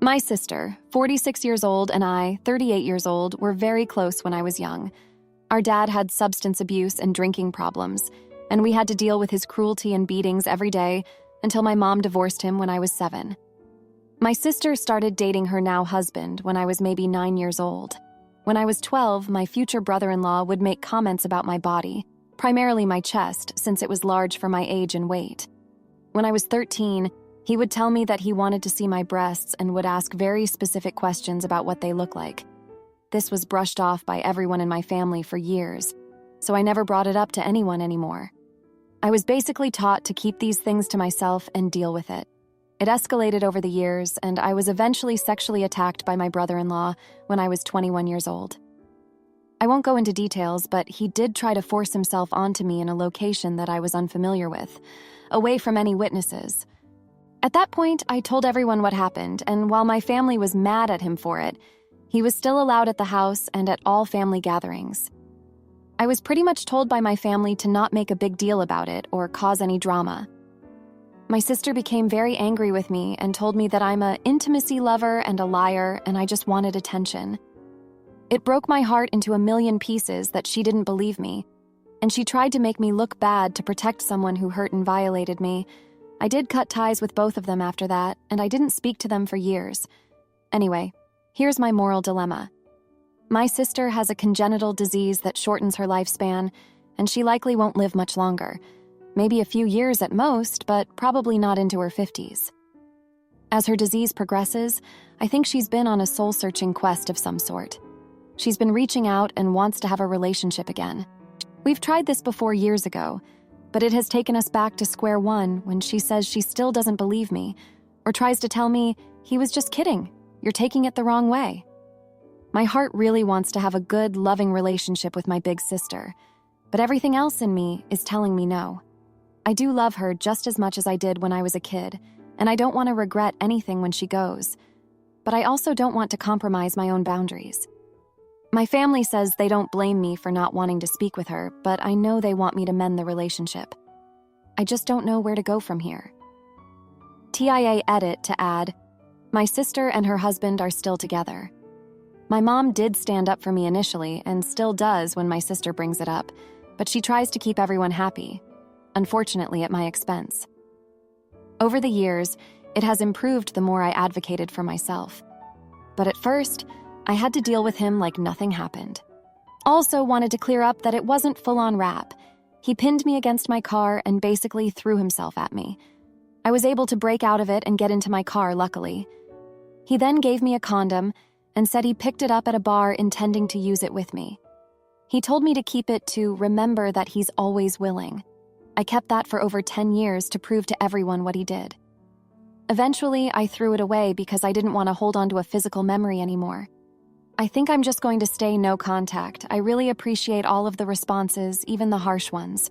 My sister, 46 years old, and I, 38 years old, were very close when I was young. Our dad had substance abuse and drinking problems, and we had to deal with his cruelty and beatings every day until my mom divorced him when I was 7. My sister started dating her now husband when I was maybe 9 years old. When I was 12, my future brother-in-law would make comments about my body, primarily my chest, since it was large for my age and weight. When I was 13, he would tell me that he wanted to see my breasts and would ask very specific questions about what they look like. This was brushed off by everyone in my family for years, so I never brought it up to anyone anymore. I was basically taught to keep these things to myself and deal with it. It escalated over the years, and I was eventually sexually attacked by my brother-in-law when I was 21 years old. I won't go into details, but he did try to force himself onto me in a location that I was unfamiliar with, away from any witnesses. At that point, I told everyone what happened, and while my family was mad at him for it, he was still allowed at the house and at all family gatherings. I was pretty much told by my family to not make a big deal about it or cause any drama. My sister became very angry with me and told me that I'm an intimacy lover and a liar and I just wanted attention. It broke my heart into a million pieces that she didn't believe me, and she tried to make me look bad to protect someone who hurt and violated me. I did cut ties with both of them after that, and I didn't speak to them for years. Anyway, here's my moral dilemma. My sister has a congenital disease that shortens her lifespan, and she likely won't live much longer. Maybe a few years at most, but probably not into her 50s. As her disease progresses, I think she's been on a soul-searching quest of some sort. She's been reaching out and wants to have a relationship again. We've tried this before years ago, but it has taken us back to square one when she says she still doesn't believe me, or tries to tell me, he was just kidding, you're taking it the wrong way. My heart really wants to have a good, loving relationship with my big sister, but everything else in me is telling me no. I do love her just as much as I did when I was a kid, and I don't want to regret anything when she goes, but I also don't want to compromise my own boundaries. My family says they don't blame me for not wanting to speak with her, but I know they want me to mend the relationship. I just don't know where to go from here. TIA edit to add, my sister and her husband are still together. My mom did stand up for me initially and still does when my sister brings it up, but she tries to keep everyone happy, unfortunately at my expense. Over the years, it has improved the more I advocated for myself. But at first, I had to deal with him like nothing happened. Also wanted to clear up that it wasn't full-on rap. He pinned me against my car and basically threw himself at me. I was able to break out of it and get into my car, luckily. He then gave me a condom and said he picked it up at a bar intending to use it with me. He told me to keep it to remember that he's always willing. I kept that for over 10 years to prove to everyone what he did. Eventually, I threw it away because I didn't want to hold on to a physical memory anymore. I think I'm just going to stay no contact. I really appreciate all of the responses, even the harsh ones.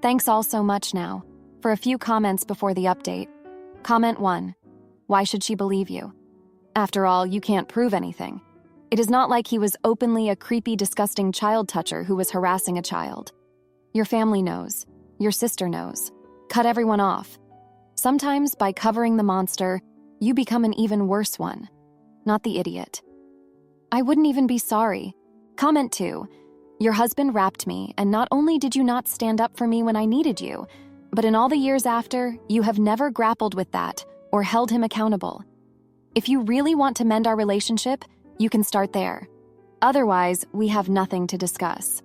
Thanks all so much now. For a few comments before the update. Comment 1. Why should she believe you? After all, you can't prove anything. It is not like he was openly a creepy, disgusting child toucher who was harassing a child. Your family knows. Your sister knows. Cut everyone off. Sometimes, by covering the monster, you become an even worse one. Not the idiot. I wouldn't even be sorry. Comment 2. Your husband rapped me, and not only did you not stand up for me when I needed you, but in all the years after, you have never grappled with that or held him accountable. If you really want to mend our relationship, you can start there. Otherwise, we have nothing to discuss.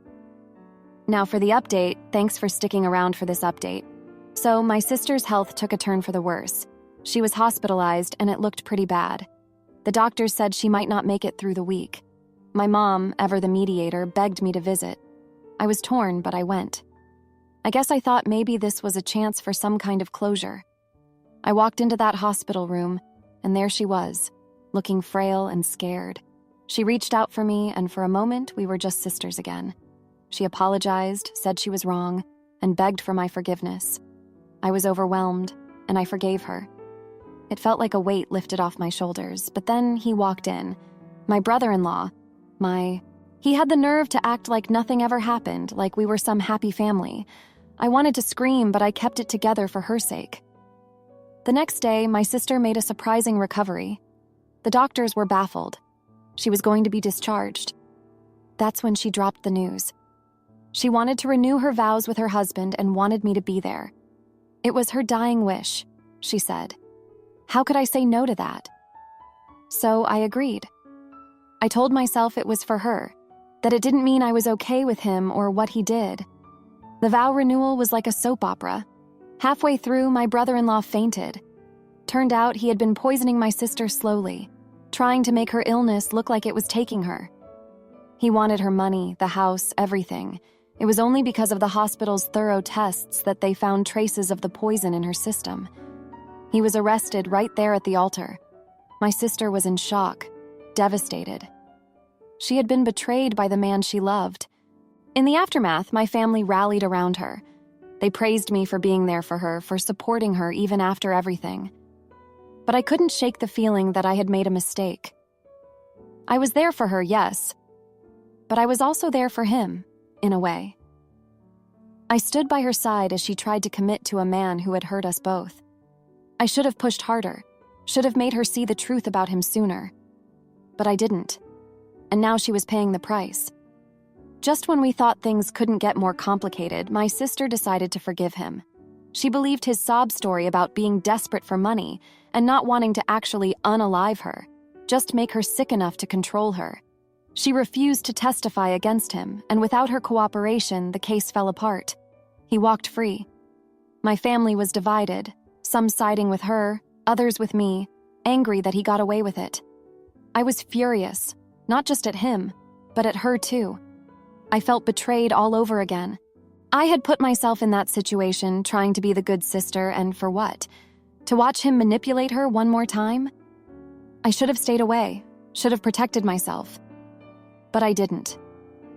Now for the update, thanks for sticking around for this update. So my sister's health took a turn for the worse. She was hospitalized and it looked pretty bad. The doctors said she might not make it through the week. My mom, ever the mediator, begged me to visit. I was torn, but I went. I guess I thought maybe this was a chance for some kind of closure. I walked into that hospital room, and there she was, looking frail and scared. She reached out for me, and for a moment, we were just sisters again. She apologized, said she was wrong, and begged for my forgiveness. I was overwhelmed, and I forgave her. It felt like a weight lifted off my shoulders, but then he walked in. My brother-in-law, he had the nerve to act like nothing ever happened, like we were some happy family. I wanted to scream, but I kept it together for her sake. The next day, my sister made a surprising recovery. The doctors were baffled. She was going to be discharged. That's when she dropped the news. She wanted to renew her vows with her husband and wanted me to be there. It was her dying wish, she said. How could I say no to that? So I agreed. I told myself it was for her, that it didn't mean I was okay with him or what he did. The vow renewal was like a soap opera. Halfway through, my brother-in-law fainted. Turned out he had been poisoning my sister slowly, trying to make her illness look like it was taking her. He wanted her money, the house, everything. It was only because of the hospital's thorough tests that they found traces of the poison in her system. He was arrested right there at the altar. My sister was in shock, devastated. She had been betrayed by the man she loved. In the aftermath, my family rallied around her. They praised me for being there for her, for supporting her even after everything. But I couldn't shake the feeling that I had made a mistake. I was there for her, yes, but I was also there for him, in a way. I stood by her side as she tried to commit to a man who had hurt us both. I should have pushed harder, should have made her see the truth about him sooner. But I didn't, and now she was paying the price. Just when we thought things couldn't get more complicated, my sister decided to forgive him. She believed his sob story about being desperate for money and not wanting to actually unalive her, just make her sick enough to control her. She refused to testify against him, and without her cooperation, the case fell apart. He walked free. My family was divided, some siding with her, others with me, angry that he got away with it. I was furious, not just at him, but at her too. I felt betrayed all over again. I had put myself in that situation, trying to be the good sister, and for what? To watch him manipulate her one more time? I should have stayed away, should have protected myself. But I didn't.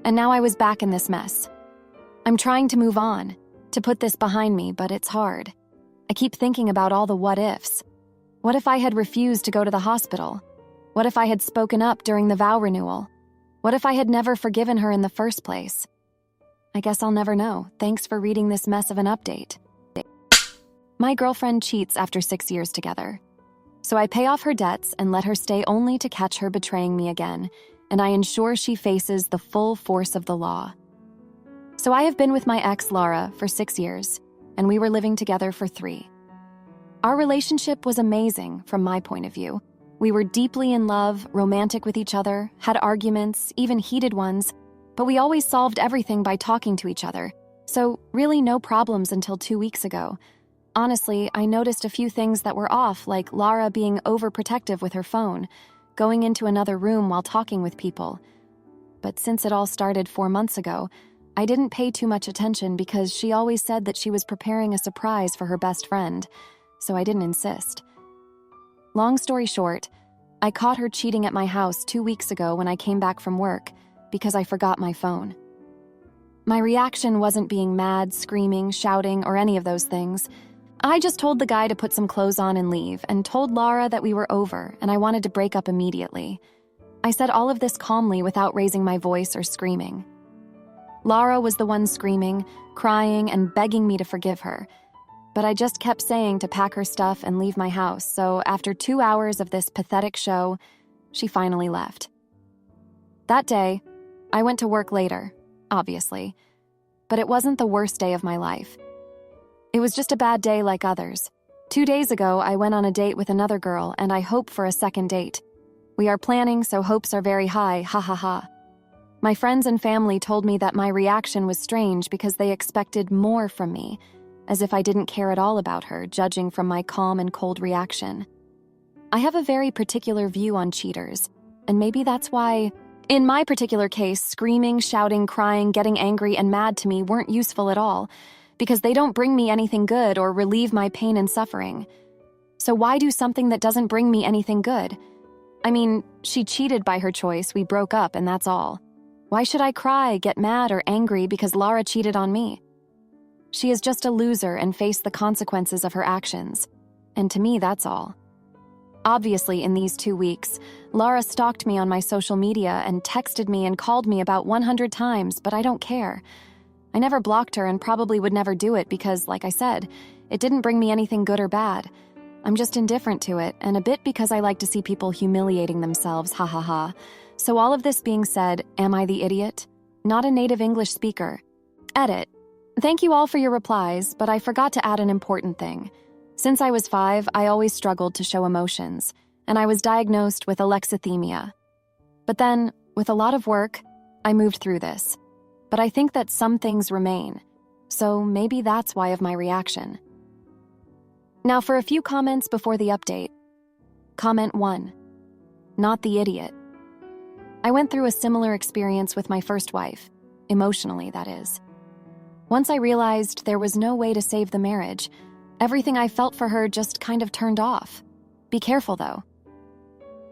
And now I was back in this mess. I'm trying to move on, to put this behind me, but it's hard. I keep thinking about all the what-ifs. What if I had refused to go to the hospital? What if I had spoken up during the vow renewal? What if I had never forgiven her in the first place? I guess I'll never know. Thanks for reading this mess of an update. My girlfriend cheats after 6 years together. So I pay off her debts and let her stay only to catch her betraying me again, and I ensure she faces the full force of the law. So I have been with my ex, Laura, for 6 years, and we were living together for 3. Our relationship was amazing from my point of view. We were deeply in love, romantic with each other, had arguments, even heated ones, but we always solved everything by talking to each other, so really no problems until 2 weeks ago. Honestly, I noticed a few things that were off, like Laura being overprotective with her phone, going into another room while talking with people. But since it all started 4 months ago, I didn't pay too much attention because she always said that she was preparing a surprise for her best friend, so I didn't insist. Long story short, I caught her cheating at my house 2 weeks ago when I came back from work because I forgot my phone. My reaction wasn't being mad, screaming, shouting, or any of those things. I just told the guy to put some clothes on and leave, and told Laura that we were over and I wanted to break up immediately. I said all of this calmly without raising my voice or screaming. Laura was the one screaming, crying, and begging me to forgive her. But I just kept saying to pack her stuff and leave my house, so after 2 hours of this pathetic show, she finally left. That day, I went to work later, obviously, but it wasn't the worst day of my life. It was just a bad day like others. 2 days ago, I went on a date with another girl, and I hope for a second date. We are planning, so hopes are very high, ha ha ha. My friends and family told me that my reaction was strange because they expected more from me, as if I didn't care at all about her, judging from my calm and cold reaction. I have a very particular view on cheaters, and maybe that's why, in my particular case, screaming, shouting, crying, getting angry, and mad to me weren't useful at all, because they don't bring me anything good or relieve my pain and suffering. So why do something that doesn't bring me anything good? I mean, she cheated by her choice, we broke up, and that's all. Why should I cry, get mad, or angry because Laura cheated on me? She is just a loser and faced the consequences of her actions. And to me, that's all. Obviously, in these 2 weeks, Laura stalked me on my social media and texted me and called me about 100 times, but I don't care. I never blocked her and probably would never do it because, like I said, it didn't bring me anything good or bad. I'm just indifferent to it, and a bit because I like to see people humiliating themselves, ha ha ha. So all of this being said, am I the idiot? Not a native English speaker. Edit. Thank you all for your replies, but I forgot to add an important thing. Since I was 5, I always struggled to show emotions, and I was diagnosed with alexithymia. But then, with a lot of work, I moved through this. But I think that some things remain, so maybe that's why of my reaction. Now for a few comments before the update. Comment 1. Not the idiot. I went through a similar experience with my first wife, emotionally, that is. Once I realized there was no way to save the marriage, everything I felt for her just kind of turned off. Be careful, though.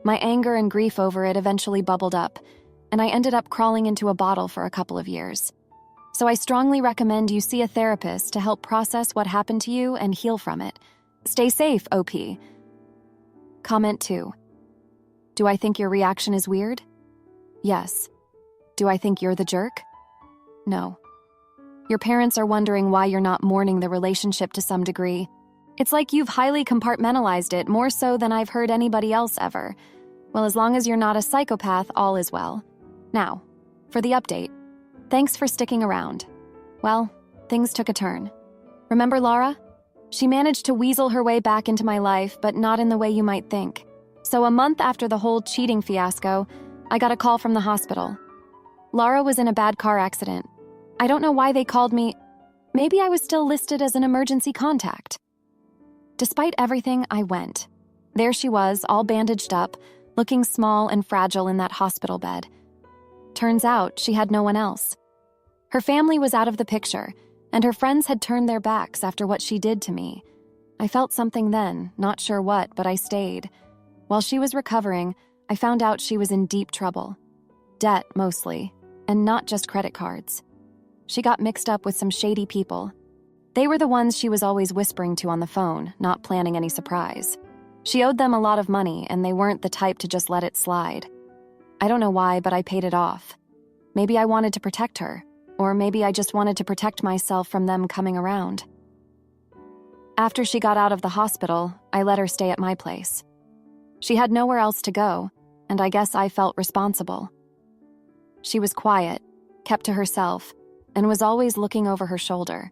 My anger and grief over it eventually bubbled up, and I ended up crawling into a bottle for a couple of years. So I strongly recommend you see a therapist to help process what happened to you and heal from it. Stay safe, OP. Comment 2. Do I think your reaction is weird? Yes. Do I think you're the jerk? No. Your parents are wondering why you're not mourning the relationship to some degree. It's like you've highly compartmentalized it, more so than I've heard anybody else ever. Well, as long as you're not a psychopath, all is well. Now, for the update. Thanks for sticking around. Well, things took a turn. Remember Laura? She managed to weasel her way back into my life, but not in the way you might think. So a month after the whole cheating fiasco, I got a call from the hospital. Laura was in a bad car accident. I don't know why they called me. Maybe I was still listed as an emergency contact. Despite everything, I went. There she was, all bandaged up, looking small and fragile in that hospital bed. Turns out she had no one else. Her family was out of the picture, and her friends had turned their backs after what she did to me. I felt something then, not sure what, but I stayed. While she was recovering, I found out she was in deep trouble. Debt, mostly, and not just credit cards. She got mixed up with some shady people. They were the ones she was always whispering to on the phone, not planning any surprise. She owed them a lot of money, and they weren't the type to just let it slide. I don't know why, but I paid it off. Maybe I wanted to protect her, or maybe I just wanted to protect myself from them coming around. After she got out of the hospital, I let her stay at my place. She had nowhere else to go, and I guess I felt responsible. She was quiet, kept to herself, and was always looking over her shoulder.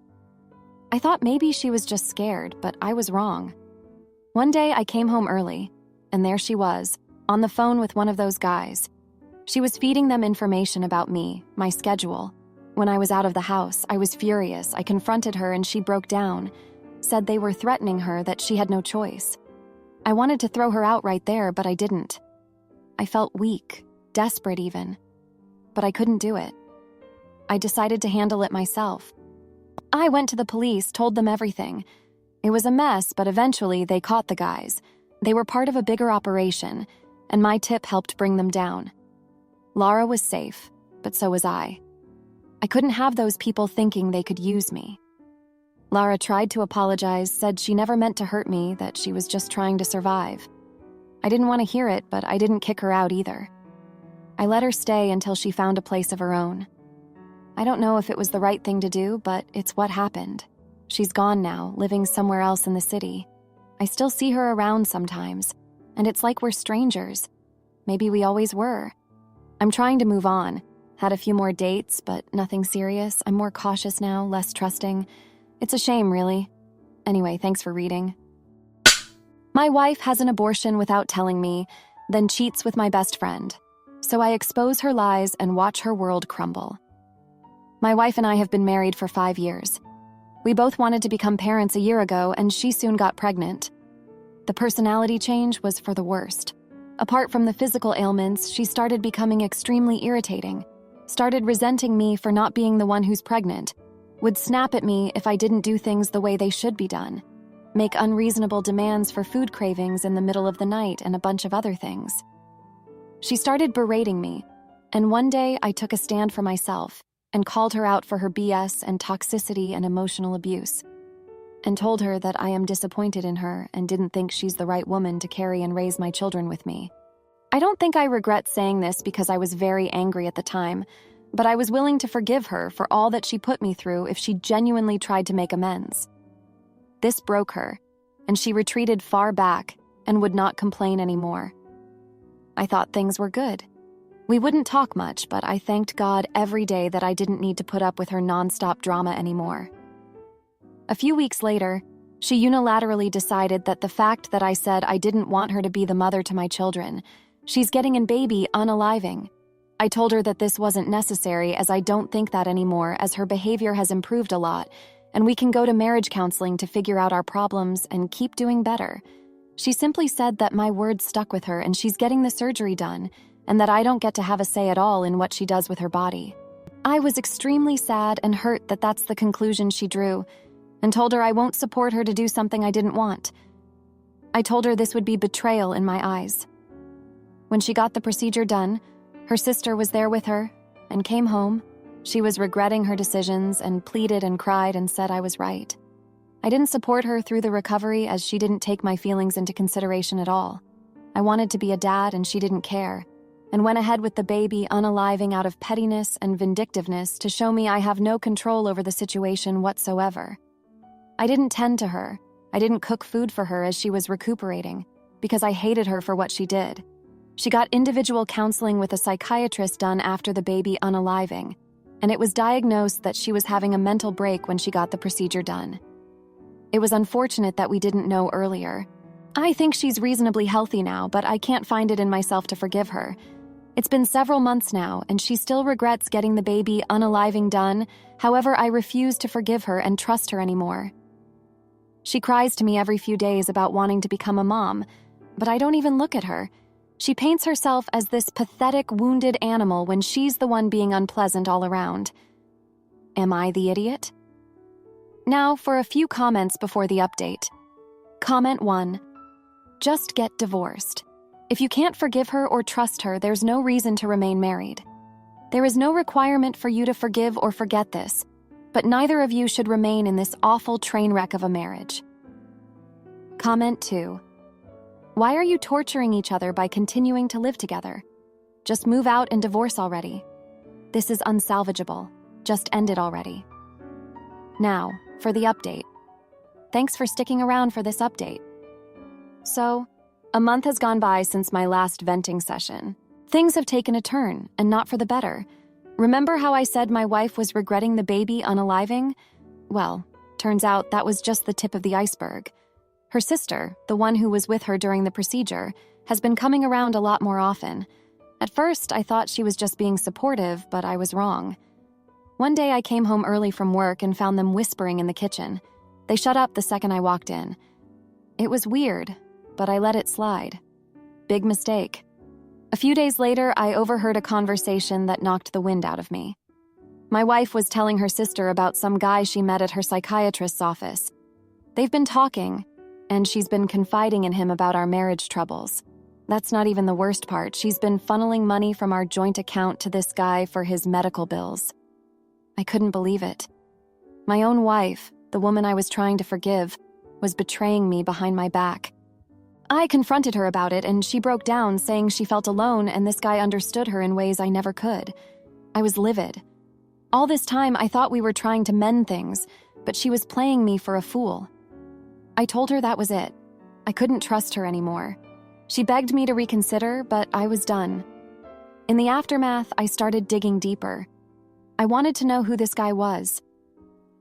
I thought maybe she was just scared, but I was wrong. One day I came home early, and there she was, on the phone with one of those guys. She was feeding them information about me, my schedule. When I was out of the house, I was furious. I confronted her and she broke down, said they were threatening her, that she had no choice. I wanted to throw her out right there, but I didn't. I felt weak, desperate even, but I couldn't do it. I decided to handle it myself. I went to the police, told them everything. It was a mess, but eventually they caught the guys. They were part of a bigger operation, and my tip helped bring them down. Laura was safe, but so was I. I couldn't have those people thinking they could use me. Laura tried to apologize, said she never meant to hurt me, that she was just trying to survive. I didn't want to hear it, but I didn't kick her out either. I let her stay until she found a place of her own. I don't know if it was the right thing to do, but it's what happened. She's gone now, living somewhere else in the city. I still see her around sometimes, and it's like we're strangers. Maybe we always were. I'm trying to move on. Had a few more dates, but nothing serious. I'm more cautious now, less trusting. It's a shame, really. Anyway, thanks for reading. My wife has an abortion without telling me, then cheats with my best friend. So I expose her lies and watch her world crumble. My wife and I have been married for 5 years. We both wanted to become parents a year ago, and she soon got pregnant. The personality change was for the worst. Apart from the physical ailments, she started becoming extremely irritating, started resenting me for not being the one who's pregnant, would snap at me if I didn't do things the way they should be done, make unreasonable demands for food cravings in the middle of the night, and a bunch of other things. She started berating me, and one day I took a stand for myself and called her out for her BS and toxicity and emotional abuse, and told her that I am disappointed in her and didn't think she's the right woman to carry and raise my children with me. I don't think I regret saying this because I was very angry at the time, but I was willing to forgive her for all that she put me through if she genuinely tried to make amends. This broke her, and she retreated far back and would not complain anymore. I thought things were good. We wouldn't talk much, but I thanked God every day that I didn't need to put up with her nonstop drama anymore. A few weeks later, she unilaterally decided that the fact that I said I didn't want her to be the mother to my children, she's getting a baby unaliving. I told her that this wasn't necessary, as I don't think that anymore, as her behavior has improved a lot, and we can go to marriage counseling to figure out our problems and keep doing better. She simply said that my words stuck with her and she's getting the surgery done, and that I don't get to have a say at all in what she does with her body. I was extremely sad and hurt that that's the conclusion she drew, and told her I won't support her to do something I didn't want. I told her this would be betrayal in my eyes. When she got the procedure done, her sister was there with her and came home. She was regretting her decisions and pleaded and cried and said I was right. I didn't support her through the recovery, as she didn't take my feelings into consideration at all. I wanted to be a dad and she didn't care, and went ahead with the baby unaliving out of pettiness and vindictiveness to show me I have no control over the situation whatsoever. I didn't tend to her. I didn't cook food for her as she was recuperating, because I hated her for what she did. She got individual counseling with a psychiatrist done after the baby unaliving, and it was diagnosed that she was having a mental break when she got the procedure done. It was unfortunate that we didn't know earlier. I think she's reasonably healthy now, but I can't find it in myself to forgive her. It's been several months now, and she still regrets getting the baby unaliving done. However, I refuse to forgive her and trust her anymore. She cries to me every few days about wanting to become a mom, but I don't even look at her. She paints herself as this pathetic, wounded animal when she's the one being unpleasant all around. Am I the idiot? Now for a few comments before the update. Comment 1. Just get divorced. If you can't forgive her or trust her, there's no reason to remain married. There is no requirement for you to forgive or forget this, but neither of you should remain in this awful train wreck of a marriage. Comment 2. Why are you torturing each other by continuing to live together? Just move out and divorce already. This is unsalvageable. Just end it already. Now, for the update. Thanks for sticking around for this update. So, a month has gone by since my last venting session. Things have taken a turn, and not for the better. Remember how I said my wife was regretting the baby unaliving? Well, turns out that was just the tip of the iceberg. Her sister, the one who was with her during the procedure, has been coming around a lot more often. At first, I thought she was just being supportive, but I was wrong. One day I came home early from work and found them whispering in the kitchen. They shut up the second I walked in. It was weird, but I let it slide. Big mistake. A few days later, I overheard a conversation that knocked the wind out of me. My wife was telling her sister about some guy she met at her psychiatrist's office. They've been talking, and she's been confiding in him about our marriage troubles. That's not even the worst part. She's been funneling money from our joint account to this guy for his medical bills. I couldn't believe it. My own wife, the woman I was trying to forgive, was betraying me behind my back. I confronted her about it, and she broke down, saying she felt alone and this guy understood her in ways I never could. I was livid. All this time, I thought we were trying to mend things, but she was playing me for a fool. I told her that was it. I couldn't trust her anymore. She begged me to reconsider, but I was done. In the aftermath, I started digging deeper. I wanted to know who this guy was.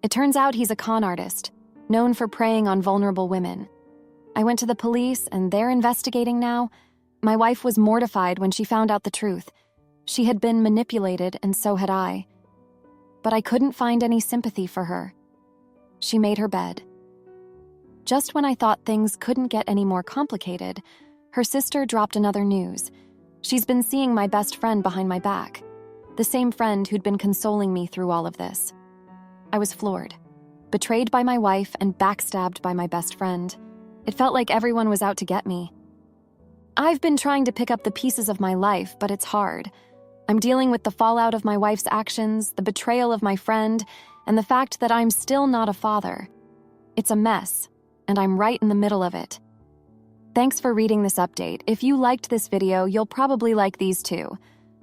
It turns out he's a con artist, known for preying on vulnerable women. I went to the police, and they're investigating now. My wife was mortified when she found out the truth. She had been manipulated, and so had I. But I couldn't find any sympathy for her. She made her bed. Just when I thought things couldn't get any more complicated, her sister dropped another news. She's been seeing my best friend behind my back, the same friend who'd been consoling me through all of this. I was floored, betrayed by my wife and backstabbed by my best friend. It felt like everyone was out to get me. I've been trying to pick up the pieces of my life, but it's hard. I'm dealing with the fallout of my wife's actions, the betrayal of my friend, and the fact that I'm still not a father. It's a mess, and I'm right in the middle of it. Thanks for reading this update. If you liked this video, you'll probably like these too.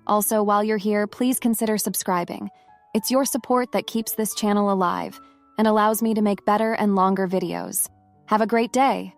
Also, while you're here, please consider subscribing. It's your support that keeps this channel alive and allows me to make better and longer videos. Have a great day.